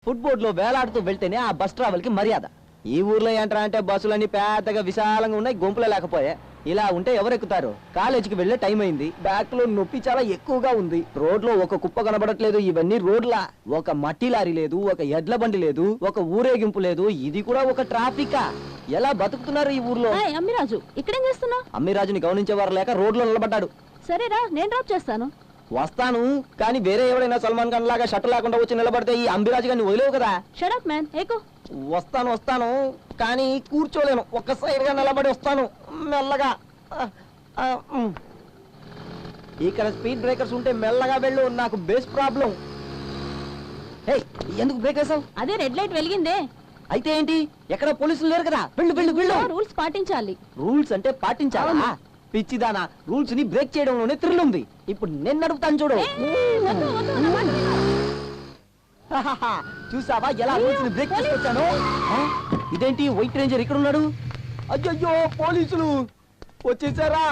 Footboard లో వేలాడుతూ వెళ్తేనే ఆ బస్ ట్రావెల్ కి మర్యాద. ఈ ఊర్లో ఏంట్రా అంటే బస్సులన్నీ పెద్దగా విశాలంగా ఉన్నాయి, గుంపులే లేకపోయా. ఇలా ఉంటే ఎవరెక్కుతారు? కాలేజీకి వెళ్లే టైం అయింది, బ్యాక్ లో నొప్పి చాలా ఎక్కువగా ఉంది. రోడ్ లో ఒక కుప్ప కనబడట్లేదు. ఇవన్నీ రోడ్లా? ఒక మట్టి లారీ లేదు, ఒక ఎడ్ల బండి లేదు, ఒక ఊరేగింపు లేదు. ఇది కూడా ఒక ట్రాఫికా? ఎలా బతుకుతున్నారు ఈ ఊర్లో? అమ్మిరాజు, ఇక్కడేం చేస్తున్నావు? అమ్మిరాజుని గమనించేవారు లేక రోడ్ లో నిలబడ్డాడు. సరేరా, నేను డ్రాప్ చేస్తాను. వస్తాను, కానీ వేరే ఎవరైనా సల్మాన్ ఖాన్ లాగా షర్ట్ లేకుండా వచ్చి నిలబడితే ఈ అంబిరాజు గారిని వదిలేవు కదా. షట్ అప్ మ్యాన్, ఏకో. వస్తాను, కానీ కూర్చోలేను. ఒక్క సైడ్ గా నిలబడి వస్తాను మెల్లగా. ఇక్కడ స్పీడ్ బ్రేకర్స్ ఉంటే మెల్లగా వెళ్ళు, నాకు బేస్ ప్రాబ్లం. ఎందుకు బ్రేక్ వేసావు? అదే రెడ్ లైట్ వెలిగిందే. అయితే ఏంటి? ఎక్కడ పోలీసులు లేరు కదా. వెళ్ళు. రూల్స్ పాటించాలి. రూల్స్ అంటే పాటించాలా? పిచ్చిదానా, రూల్స్ ని బ్రేక్ చేయడంలోనే థ్రిల్ ఉంది. ఇప్పుడు నేను నడుపుతాను చూడు. చూసావా ఎలా రూల్స్ ని బ్రేక్ చేసుకొచ్చాను? ఇదేంటి వైట్ రేంజర్ ఇక్కడ ఉన్నాడు? అయ్యో, పోలీసులు వచ్చేసారా?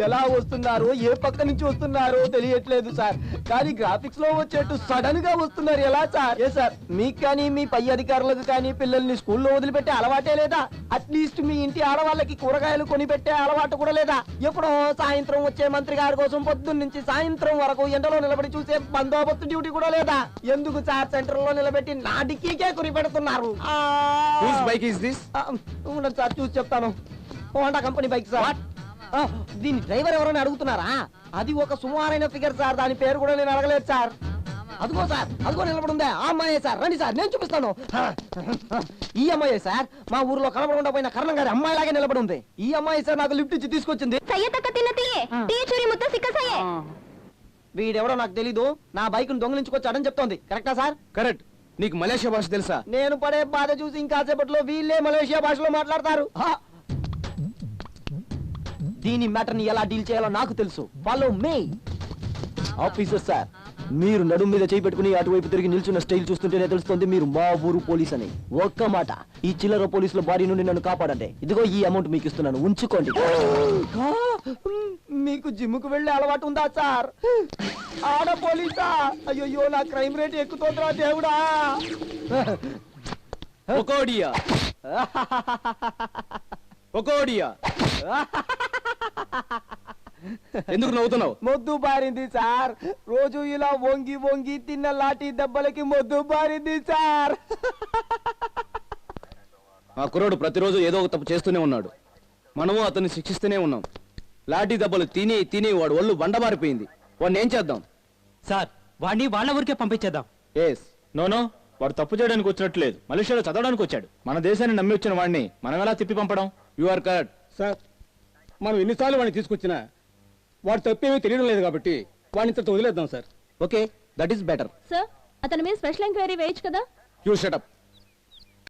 ఎలా వస్తున్నారు, ఏ పక్క నుంచి వస్తున్నారో తెలియట్లేదు సార్, కానీ గ్రాఫిక్స్ లో వచ్చేట్టు సడన్ గా వస్తున్నారు. ఎలా సార్? ఏ సార్, మీకు కానీ మీ పై అధికారులకు కానీ పిల్లల్ని స్కూల్లో వదిలిపెట్టే అలవాటే లేదా? అట్లీస్ట్ మీ ఇంటి ఆడవాళ్ళకి కూరగాయలు కొనిపెట్టే అలవాటు కూడా లేదా? ఎప్పుడో సాయంత్రం వచ్చే మంత్రి గారి కోసం పొద్దున్న నుంచి సాయంత్రం వరకు ఎండలో నిలబడి చూసే బందోబస్తు డ్యూటీ కూడా లేదా? ఎందుకు సార్ సెంటర్ లో నిలబెట్టి నా డిక్కీకే కురి పెడుతున్నారు? సార్ చూసి చెప్తాను. Honda company bike sir. దీని డ్రైవర్ ఎవరైనా అడుగుతున్నారా? అది ఒక సుమారైన ఫిగర్ సార్, దాని పేరు కూడా నేను అడగలేదు సార్. అదిగో సార్, అదిగో నిలబడుందే ఆ అమ్మాయే సార్. రండి సార్, నేను చూపిస్తాను. ఈ అమ్మాయే సార్, మా ఊర్లో కనబడకుండా పోయిన కరణం గారి అమ్మాయిలాగే నిలబడి ఉంది. ఈ అమ్మాయి సార్ నాకు లిఫ్ట్ ఇచ్చి తీసుకొచ్చింది. వీడెవడో నాకు తెలీదు, నా బైక్ ను దొంగిలించుకొచ్చాడని చెప్తోంది. కరెక్టా సార్? కరెక్ట్. నీకు మలేషియా భాష తెలుసా? నేను పడే బాధ చూసి ఇంకాసేపట్లో వీళ్ళే మలేషియా భాషలో మాట్లాడతారు. దీని మ్యాటర్ ని ఎలా డీల్ చేయాలో నాకు తెలుసు. Follow me. ఆఫీసర్ సార్, మీరు నడుము మీద చేయి పెట్టుకుని అటువైపు తిరిగి నిల్చున్న స్టైల్ చూస్తుంటేనే తెలుస్తుంది మీరు మా ఊరు పోలీస్ అని. ఒక్క మాట, ఈ చిల్లర పోలీసుల బారి నుండి నన్ను కాపాడండి. ఇదిగో ఈ అమౌంట్ మీకు ఇస్తున్నాను, ఉంచుకోండి. మీకు జిమ్ముకు వెళ్ళే అలవాటు ఉందా సార్? ఆడ పోలీసా? అయ్యో, నా క్రైమ్ రేట్ ఎక్కుతోందిరా దేవుడా. ఎందుకు నవ్వుతున్నావు? మొద్దు బారింది సార్. రోజు ఇలా వంగి వంగి తిన్న లాఠీ దెబ్బలకి మొద్దు బారింది సార్. ఆ కుర్రాడు ప్రతిరోజు ఏదో ఒక తప్పు చేస్తూనే ఉన్నాడు. మనము అతన్ని శిక్షిస్తూనే ఉన్నాం. లాఠీ దెబ్బలు తిని వాడు ఒళ్ళు బండబారిపోయింది. వాడిని ఏం చేద్దాం సార్? వాడిని వాళ్ళ ఊరికే పంపించేద్దాం. నోనో, వాడు తప్పు చేయడానికి వచ్చినట్లేదు, మలేషియాలో చదవడానికి వచ్చాడు. మన దేశాన్ని నమ్మి వచ్చిన వాడిని మనం ఎలా తిప్పి పంపడం? You are correct sir. మనం ఎన్నిసార్లు వాడిని తీసుకొచ్చినా వాడు తప్పేమీ తెలియడం లేదు కాబట్టి వాడిని ఇంత వదిలేద్దాం sir. Okay, that is better. Sir, అతని మీద స్పెషల్ ఎంక్వైరీ వేయచ్చు కదా? You shut up.